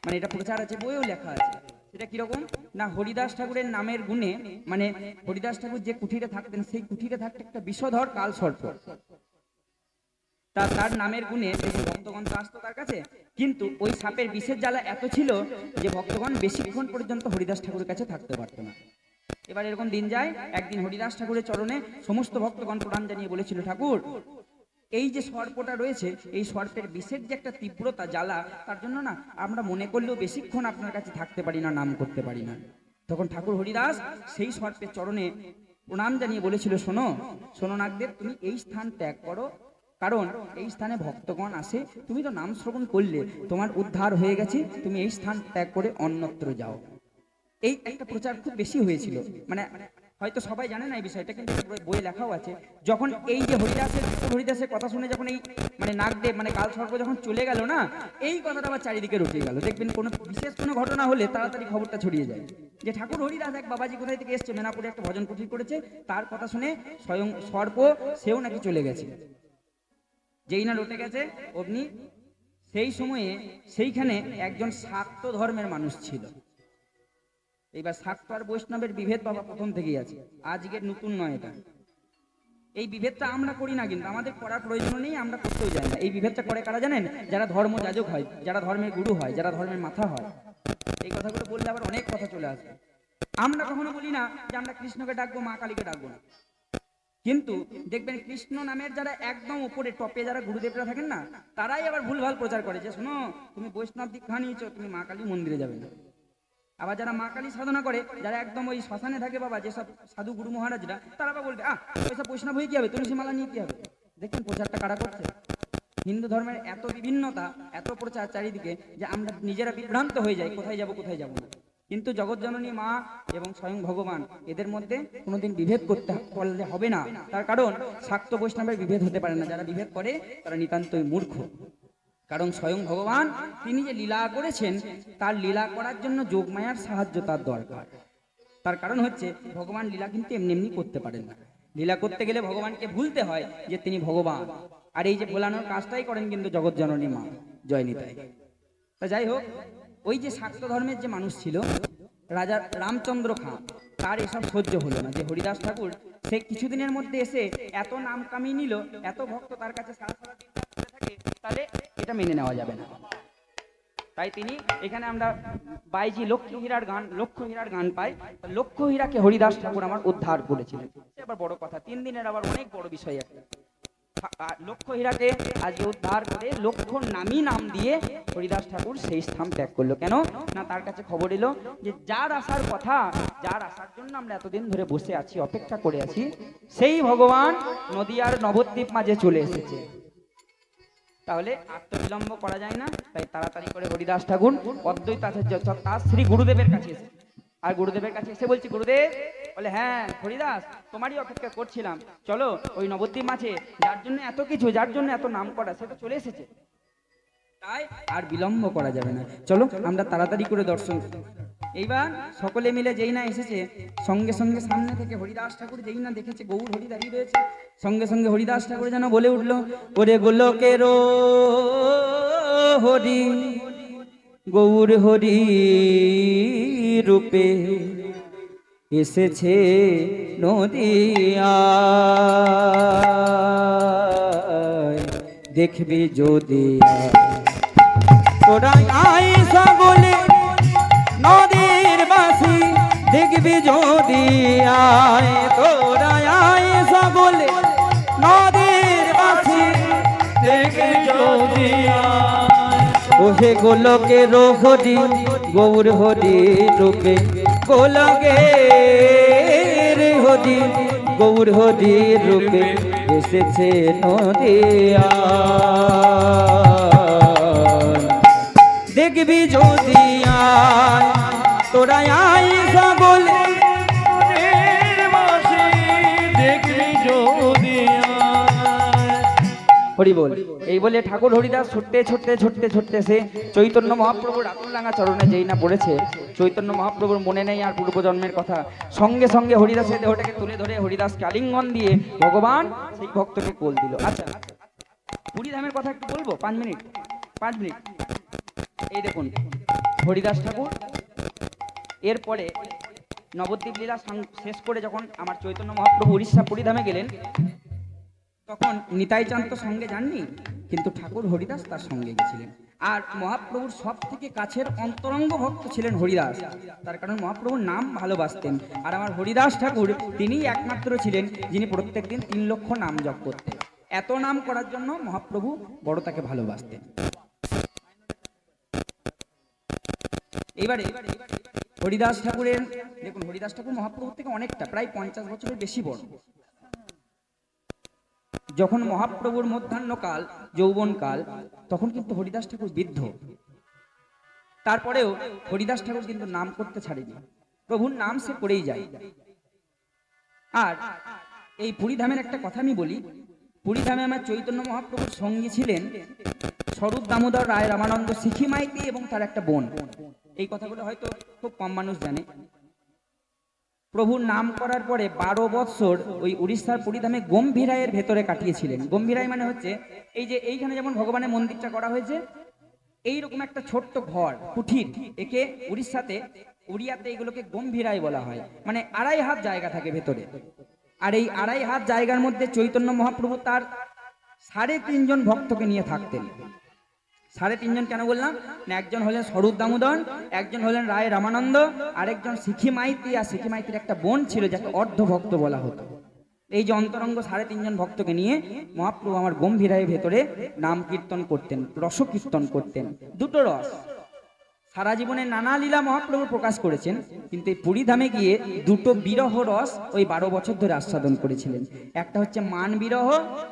[SPEAKER 2] মানে এটা প্রচার আছে, বইও লেখা আছে। সেটা কিরকম না, হরিদাস ঠাকুরের নামের গুণে, মানে হরিদাস ঠাকুর যে কুঠিরে থাকতেন সেই কুঠিরে থাকতে একটা বিষধর কাল সর্প, তার নামের গুণে দেখুন ভক্তগণ তো আসতো তার কাছে, কিন্তু ওই সাপের বিষের জ্বালা এত ছিল যে ভক্তগণ বেশিক্ষণ পর্যন্ত হরিদাস ঠাকুরের কাছে থাকতে পারতো না। এবার এরকম দিন যায়, একদিন হরিদাস ঠাকুরের চরণে সমস্ত ভক্তগণ প্রণাম জানিয়ে বলেছিল, ঠাকুর এই যে সর্পটা রয়েছে, এই সর্পের বিষের যে একটা তীব্রতা জ্বালা, তার জন্য না আমরা মনে করলেও বেশিক্ষণ আপনার কাছে থাকতে পারি না, নাম করতে পারি না। তখন ঠাকুর হরিদাস সেই সর্পের চরণে প্রণাম জানিয়ে বলেছিল, শোনো শোনো নাগদেব, তুমি এই স্থান ত্যাগ করো, কারণ এই স্থানে ভক্তগণ আসে, তুমি তো নাম শ্রবণ করলে, তোমার উদ্ধার হয়ে গেছে, তুমি এই স্থান ত্যাগ করে অন্যত্র যাও। এই একটা প্রচার খুব বেশি হয়েছিল, মানে হয়তো সবাই জানে না এই বিষয়টা, কিন্তু বইয়ে লেখাও আছে। যখন এই যে হরিদাসের কথা শুনে যখন এই মানে নাগদেব মানে কাল সর্প যখন চলে গেল না, এই কথাটা আবার চারিদিকে রটে গেল। দেখবেন কোনো বিশেষ কোনো ঘটনা হলে তাড়াতাড়ি খবরটা ছড়িয়ে যায় যে ঠাকুর হরিদাস এক বাবাজি কোথায় থেকে এসছে, মেনাপুরে একটা ভজন কুঠির করেছে, তার কথা শুনে স্বয়ং সর্প সেও নাকি চলে গেছে। যেই না রটে গেছে অমনি সেই সময়ে সেইখানে একজন শাক্ত ধর্মের মানুষ ছিল। এইবার শাক্ত আর বৈষ্ণবের বিভেদ বাবা প্রথম থেকেই আছে, আজকের নতুন নয় এটা। এই বিভেদটা আমরা করি না, কিন্তু আমাদের করার প্রয়োজন নেই, আমরা করতেও যাই না। এই বিভেদটা করে কারা জানেন? যারা ধর্ম যাজক হয়, যারা ধর্মের গুরু হয়, যারা ধর্মের মাথা হয়। এই কথাগুলো বললে আবার অনেক কথা চলে আসবে। আমরা কখনো বলি না যে আমরা কৃষ্ণকে ডাকবো, মা কালীকে ডাকবো না, কিন্তু দেখবেন কৃষ্ণ নামের যারা একদম উপরে টপে যারা গুরুদেবরা থাকেন না, তারাই আবার ভুলভাল প্রচার করে যে শোনো তুমি বৈষ্ণব দীক্ষা নিয়েছো, তুমি মা কালী মন্দিরে যাবে না। আবার যারা মা কালী সাধনা করে, যারা একদম ওই শ্মশানে থাকে বাবা, যেসব সাধু গুরু মহারাজরা, তারা আবার বলবে ওইসব বৈষ্ণব হয়ে কি হবে, তুলসী মালা নিয়ে কি হবে। দেখুন প্রচারটা কারা করছে। হিন্দু ধর্মের এত বিভিন্নতা, এত প্রচার চারিদিকে যে আমরা নিজেরা বিভ্রান্ত হয়ে যাই, কোথায় যাব কোথায় যাব না। কিন্তু জগৎজননী মা এবং স্বয়ং ভগবান, এদের মধ্যে কোনোদিন বিভেদ করলে হবে না। তার কারণ শাক্ত বৈষ্ণবের বিভেদ হতে পারে না, যারা বিভেদ করে তারা নিতান্তই মূর্খ। কারণ স্বয়ং ভগবান তিনি যে লীলা করেছেন, তার লীলা করার জন্য যোগমায়ার সাহায্য তার দরকার। তার কারণ হচ্ছে ভগবান লীলা কিন্তু এমনি এমনি করতে পারেন না, লীলা করতে গেলে ভগবানকে ভুলতে হয় যে তিনি ভগবান। আর এই যে ভোলানোর কাজটাই করেন কিন্তু জগৎজননী মা, জয় নিতাই। তা যাই হোক, ওই যে শাক্ত ধর্মের যে মানুষ ছিল রাজা রামচন্দ্র খাঁ, তার এসব সহ্য হলো না যে হরিদাস ঠাকুর সে কিছুদিনের মধ্যে এসে এত নাম কামিয়ে নিল, এত ভক্ত তার কাছে সারা সারা দিন থাকে, তাহলে এটা মেনে নেওয়া যাবে না। তাই তিনি এখানে আমরা বাইজি লক্ষ্য হীরার গান পাই, লক্ষ্য হীরাকে হরিদাস ঠাকুর আমার উদ্ধার করেছিলেন। এবার বড় কথা, 3 দিনের আবার অনেক বড় বিষয় একটা। লক্ষ্য হীরাকে আজকে উদ্ধার করে লক্ষ্য নামই নাম দিয়ে হরিদাস ঠাকুর সেই স্থান ত্যাগ করলো। কেন না, তার কাছে খবর এলো যে যার আসার কথা, যার আসার জন্য আমরা এতদিন ধরে বসে আছি, অপেক্ষা করে আছি, সেই ভগবান নদিয়ার নবদ্বীপ মাঝে চলে এসেছে। তাহলে আর তো বিলম্ব করা যায় না, তাই তাড়াতাড়ি করে হরিদাস ঠাকুর অদ্বৈত আচার্য তার শ্রী গুরুদেবের কাছে এসে, আর গুরুদেবের কাছে এসে বলছি, গুরুদেব বলে হ্যাঁ হরিদাস, তোমারই অপেক্ষা করছিলাম, চলো ওই নবদ্বীপ মাঝে যার জন্য এত কিছু, যার জন্য এত নাম করা, সে তো চলে এসেছে, তাই আর বিলম্ব করা যাবে না, চলো আমরা তাড়াতাড়ি করে দর্শন। এইবার সকলে মিলে যেই না এসেছে, সঙ্গে সঙ্গে সামনে থেকে হরিদাস ঠাকুর যেই না দেখেছে গৌর হরি দাঁড়িয়ে রয়েছে, সঙ্গে সঙ্গে হরিদাস ঠাকুর যেন বলে উঠলো, ওরে গোলকের হরি গৌর হরি রূপে এসেছে নদিয়া, দেখবি যদি তোরা আই সকলে নদীর বাসি, দেখবি যদি আয় তোরা আয় সকলে নদীর বাসি,
[SPEAKER 3] দেখবি যদি
[SPEAKER 2] ওহে গোলকের হরি গৌর হরি রূপে, গোলকের হরি গৌর হরি রূপে এসেছে নদিয়া, দেখবি যদি আয় তোরা আয় সকলে
[SPEAKER 3] দেখবি যদি
[SPEAKER 2] হরি বল। এই বলে ঠাকুর হরিদাস ছুটতে ছুটতে ছুটতে ছুটতে সে চৈতন্য মহাপ্রভুর আকুলরাঙা চরণে যেই না পড়েছে, চৈতন্য মহাপ্রভুর মনে নেই আর পূর্বজন্মের কথা, সঙ্গে সঙ্গে হরিদাসের দেহটাকে তুলে ধরে হরিদাসকে আলিঙ্গন দিয়ে ভগবান সেই ভক্তকে কোল দিল। আচ্ছা পুরী ধামের কথা একটু বলবো, 5 মিনিট। এই দেখুন হরিদাস ঠাকুর এরপরে নবদ্বীপ লীলা শেষ করে যখন আমার চৈতন্য মহাপ্রভু উড়িষ্যা পুরীধামে গেলেন, তখন নিতাই চাঁদ তো সঙ্গে যাননি, কিন্তু ঠাকুর হরিদাস তার সঙ্গে গেছিলেন। আর মহাপ্রভুর সব থেকে কাছের অন্তরঙ্গ ভক্ত ছিলেন হরিদাস, তার কারণ মহাপ্রভুর নাম ভালোবাসতেন। আর আমার হরিদাস ঠাকুর তিনিই একমাত্র ছিলেন যিনি প্রত্যেকদিন 3 লক্ষ নাম জপ করতেন। এত নাম করার জন্য মহাপ্রভু বড় তাকে ভালোবাসতেন। এইবারে হরিদাস ঠাকুরের দেখুন, হরিদাস ঠাকুর মহাপ্রভুর থেকে অনেকটা, প্রায় 50 বছরের বেশি বড়। যখন মহাপ্রভুর মধ্যাহ্নকাল, যৌবনকাল, তখন কিন্তু হরিদাস ঠাকুর বৃদ্ধ। তারপরেও হরিদাস ঠাকুর কিন্তু নাম করতে ছাড়েনি, প্রভুর নাম সে করেই যায়। আর এই পুরীধামের একটা কথা আমি বলি, পুরীধামে আমার চৈতন্য মহাপ্রভুর সঙ্গী ছিলেন স্বরূপ দামোদর রায় রামানন্দ সিখি মাইতি এবং তার একটা বোন। এই কথাগুলো হয়তো খুব কম মানুষ জানে। প্রভুর নাম করার পরে 12 বৎসর ওই উড়িষ্যার পুরীধামে গম্ভীরায়ের ভেতরে কাটিয়েছিলেন। গম্ভীরায় মানে হচ্ছে এই যে এইখানে যেমন ভগবানের মন্দিরটা করা হয়েছে, এইরকম একটা ছোট্ট ঘর কুঠির, একে উড়িষ্যাতে উড়িয়াতে এগুলোকে গম্ভীরায় বলা হয়, মানে 2.5 হাত জায়গা থাকে ভেতরে। আর এই 2.5 হাত জায়গার মধ্যে চৈতন্য মহাপ্রভু তার 3.5 জন ভক্তকে নিয়ে থাকতেন। 3.5 জন কেন বললাম না, একজন হলেন স্বরূপ দামোদর, একজন হলেন রায় রামানন্দ, আরেকজন সিখি মাইতি, আর সিখি মাইতির একটা বোন ছিল যাকে অর্ধ ভক্ত বলা হতো। এই যে অন্তরঙ্গ 3.5 জন ভক্তকে নিয়ে মহাপ্রভু আমার গম্ভীরায়ের ভেতরে নাম কীর্তন করতেন, রস কীর্তন করতেন। দুটো রস, সারা জীবনে নানা লীলা মহাপ্রভু প্রকাশ করেছেন, কিন্তু এই পুরীধামে গিয়ে দুটো বিরহ রস ওই 12 বছর ধরে আস্বাদন করেছিলেন। একটা হচ্ছে মান বিরহ,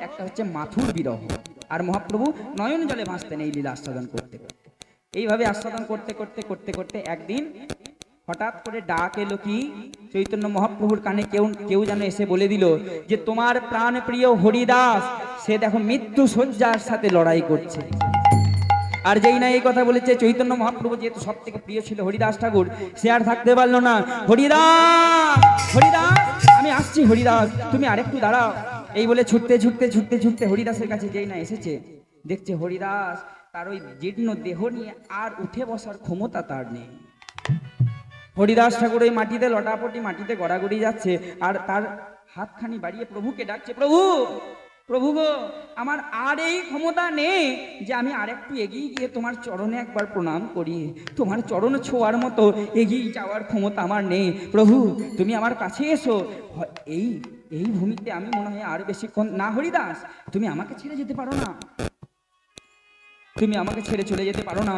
[SPEAKER 2] একটা হচ্ছে মাথুর বিরহ। আর মহাপ্রভু নয়ন জলে ভাসতেন এই লীলা আস্বাদন করতে করতে। এইভাবে আস্বাদন করতে করতে করতে করতে একদিন হঠাৎ করে ডাক এলো, কি চৈতন্য মহাপ্রভুর কানে কেউ যেন এসে বলে দিল যে তোমার প্রাণ প্রিয় হরিদাস সে দেখো মৃত্যু শয্যার সাথে লড়াই করছে। আর যেই না এই কথা বলেছে, চৈতন্য মহাপ্রভু যেহেতু সব থেকে প্রিয় ছিল হরিদাস ঠাকুর, সে আর থাকতে পারলো না। হরিদাস, হরিদাস আমি আসছি, হরিদাস তুমি আরেকটু দাঁড়াও। এই বলে ছুটতে ছুটতে ছুটতে ছুটতে হরিদাসের কাছে যেই না এসেছে, দেখছে হরিদাস তার ওই জীর্ণ দেহ নিয়ে আর উঠে বসার ক্ষমতা তার নেই। হরিদাস ঠাকুর ওই মাটিতে লটাপটি, মাটিতে গড়াগড়ি যাচ্ছে, আর তার হাতখানি বাড়িয়ে প্রভুকে ডাকছে, প্রভু প্রভু গো, আমার আর এই ক্ষমতা নেই যে আমি আর একটু এগিয়ে গিয়ে তোমার চরণে একবার প্রণাম করি, তোমার চরণ ছোঁয়ার মতো এগিয়ে যাওয়ার ক্ষমতা আমার নেই। প্রভু তুমি আমার কাছে এসো। এই ভূমিতে আমি মনে হয় আর বেশিক্ষণ না। হরিদাস তুমি আমাকে ছেড়ে যেতে পারো না, তুমি আমাকে ছেড়ে চলে যেতে পারো না।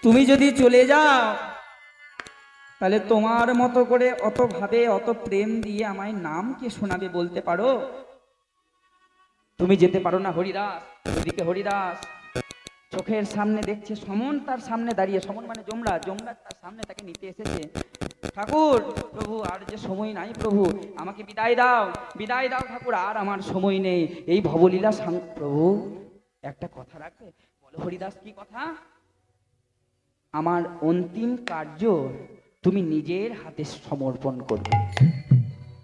[SPEAKER 2] তুমি যদি চলে যাও তাহলে তোমার মতো করে অত ভাবে অত প্রেম দিয়ে আমায় নাম কে শোনাবে বলতে পারো? তুমি যেতে পারো না হরিদাস। ওদিকে হরিদাস চোখের সামনে দেখছে সমন তার সামনে দাঁড়িয়ে, সমন মানে যমরাজ, যমরাজ তার সামনে তাকে নিতে এসেছে। ঠাকুর প্রভু আর যে সময় নাই, প্রভু আমাকে বিদায় দাও, বিদায় দাও ঠাকুর, আর আমার সময় নেই এই ভবলীলা। প্রভু একটা কথা রাখবে? বলো হরিদাস, কি কথা? আমার অন্তিম কার্য তুমি নিজের হাতে সমর্পণ করবে।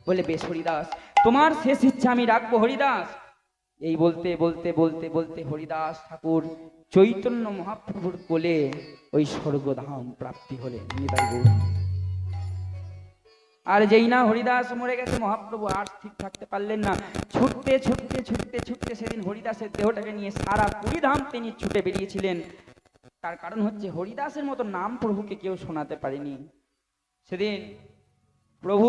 [SPEAKER 2] বলে বেশ হরিদাস, তোমার শেষ ইচ্ছা আমি রাখবো হরিদাস। এই বলতে বলতে বলতে বলতে হরিদাস ঠাকুর চৈতন্য মহাপ্রভুর কোলে ওই স্বর্গধাম প্রাপ্তি হলেন। আর যেই না হরিদাস মরে গেছে, মহাপ্রভু আর ঠিক থাকতে পারলেন না। ছুটতে ছুটতে ছুটতে ছুটতে সেদিন হরিদাসের দেহটাকে নিয়ে সারা পুরীধাম তিনি ছুটে বেরিয়েছিলেন। তার কারণ হচ্ছে হরিদাসের মতো নাম প্রভুকে কেউ শোনাতে পারেনি। সেদিন প্রভু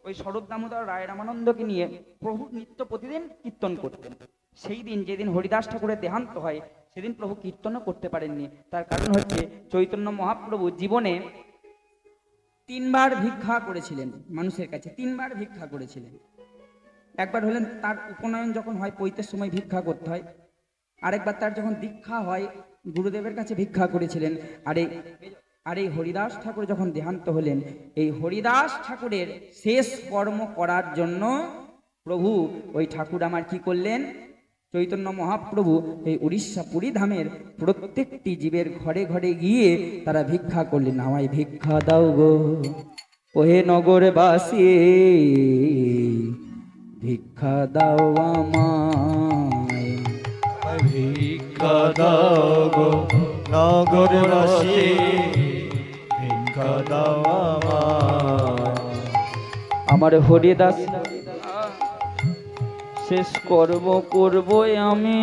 [SPEAKER 2] ওই স্বরূপ দামোদর রায় রামানন্দকে নিয়ে প্রভু নিত্য প্রতিদিন কীর্তন করতেন। সেই দিন যেদিন হরিদাস ঠাকুরের দেহান্ত হয়, সেদিন প্রভু কীর্তনও করতে পারেননি। তার কারণ হচ্ছে চৈতন্য মহাপ্রভু জীবনে 3 বার ভিক্ষা করেছিলেন মানুষের কাছে, 3 বার ভিক্ষা করেছিলেন। একবার হলেন তার উপনয়ন যখন হয়, পৈতের সময় ভিক্ষা করতে হয়। আরেকবার তার যখন দীক্ষা হয়, গুরুদেবের কাছে ভিক্ষা করেছিলেন। আর এই হরিদাস ঠাকুর যখন দেহান্ত হলেন, এই হরিদাস ঠাকুরের শেষ কর্ম করার জন্য প্রভু ওই ঠাকুর আমার কি করলেন, চৈতন্য মহাপ্রভু এই উড়িষ্যা পুরীধামের প্রত্যেকটি জীবের ঘরে ঘরে গিয়ে তারা ভিক্ষা করলেন। আমায় ভিক্ষা দাও গো ওহে নগরবাসী, ভিক্ষা দাও আমায়,
[SPEAKER 3] ভিক্ষা দাও গো নগরবাসী ভিক্ষা দাও আমায়।
[SPEAKER 2] আমার হরিদাস শেষ করব আমি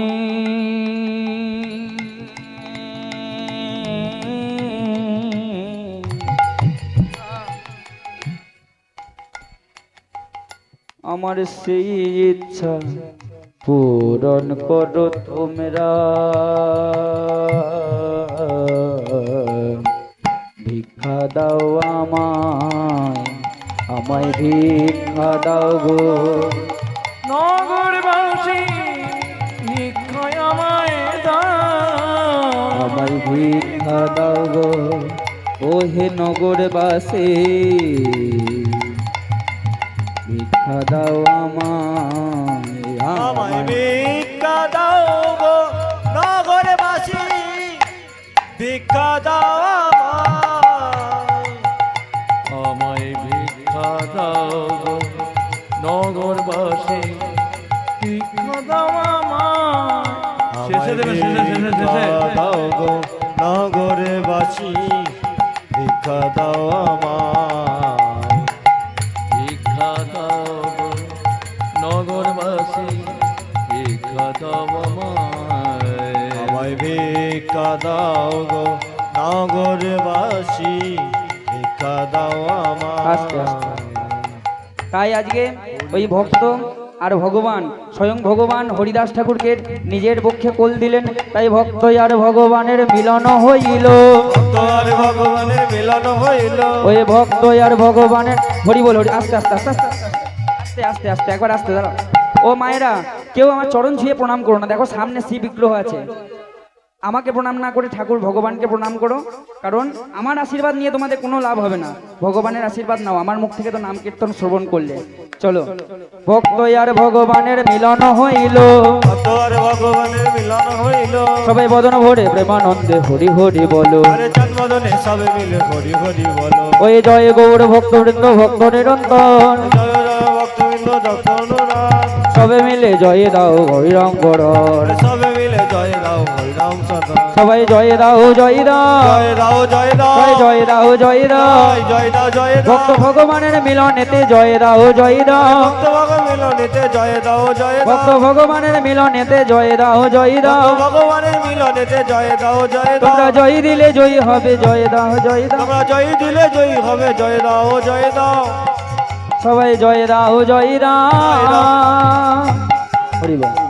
[SPEAKER 2] আমার সেই ইচ্ছা পূরণ করো তোমরা ভিক্ষা দাও আমায় ভিক্ষা দাও গো
[SPEAKER 1] নগরবাসী ভিক্ষায় আমায় দাও,
[SPEAKER 2] আমায় ভিক্ষা দাও গো ও হে নগরবাসী ভিক্ষা দাও
[SPEAKER 3] আমায় ভিক্ষা দাও গো নগরবাসী ভিক্ষা দাও
[SPEAKER 1] আমায় ভিক্ষা দাও গো নগরবাসী ভিক্ষা দাও আমায়। শেষে দেবে, শেষে শেষে শেষে
[SPEAKER 3] দাও গো নগরবাসী ভিক্ষা দাও আমায়।
[SPEAKER 1] ভিক্ষা দাও গো নগরবাসী ভিক্ষা দাও আমায়।
[SPEAKER 3] আমায় ভিক্ষা দাও গো নগরবাসী ভিক্ষা দাও
[SPEAKER 2] আস্তে
[SPEAKER 3] আমায়।
[SPEAKER 2] আস্তে। তাই আজকে ওই ভক্ত আর ভগবান স্বয়ং ভগবান হরিদাস ঠাকুরকে নিজের পক্ষে কোল দিলেন, তাই ভক্ত আর ভগবানের মিলন হইল।
[SPEAKER 3] ভক্ত আর ভগবানের মিলন হইল।
[SPEAKER 2] ওই ভক্ত আর ভগবানের হরি বল হরি। আস্তে আস্তে আস্তে আস্তে আস্তে আস্তে আস্তে একবার আস্তে দাঁড়াও। ও মায়েরা, কেউ আমার চরণ ছুঁয়ে প্রণাম করো না। দেখো সামনে শিব বিগ্রহ আছে, আমাকে প্রণাম না করে ঠাকুর ভগবানকে প্রণাম করো, কারণ আমার আশীর্বাদ নিয়ে তোমাদের কোনো লাভ হবে না। ভগবানের আশীর্বাদ নাও, আমার মুখ থেকে তো নাম কীর্তন শ্রবণ করলে। চলো, ভক্ত আর ভগবানের মিলন হইল।
[SPEAKER 3] ভক্ত আর ভগবানের মিলন হইল।
[SPEAKER 2] সবাই বদন ভরে প্রেমানন্দে হরি হরি বলো।
[SPEAKER 3] আরে জন্মদনে সবে মিলে হরি হরি বলো।
[SPEAKER 2] ওই জয় গৌর ভক্তবৃন্দ ভক্ত নিরন্তর,
[SPEAKER 3] জয় জয় ভক্তবৃন্দ ভক্ত অনুরাগ।
[SPEAKER 2] সবে মিলে জয় দাও হরিরাম গরর।
[SPEAKER 3] আরে সবে মিলে জয় দাও হরিনাম সদা।
[SPEAKER 2] সবাই জয় দাও জয় দাও
[SPEAKER 3] জয় দাও জয় দাও
[SPEAKER 2] জয় দাও জয় দাও।
[SPEAKER 3] জয় দাও জয় দাও।
[SPEAKER 2] ভক্ত ভগবানের মিলনেতে জয় দাও জয় দাও।
[SPEAKER 3] ভক্ত ভগ মিলনেতে জয় দাও জয় দাও।
[SPEAKER 2] ভক্ত ভগবানের মিলনেতে জয় দাও জয় দাও।
[SPEAKER 3] ভক্ত ভগবানের মিলনেতে জয় দাও জয় দাও।
[SPEAKER 2] তোমরা জয় দিলে জয়ী হবে জয় দাও জয় দাও।
[SPEAKER 3] তোমরা জয় দিলে জয়ী হবে জয় দাও জয় দাও।
[SPEAKER 2] সবাই জয় দাও জয় দাও হরি বল।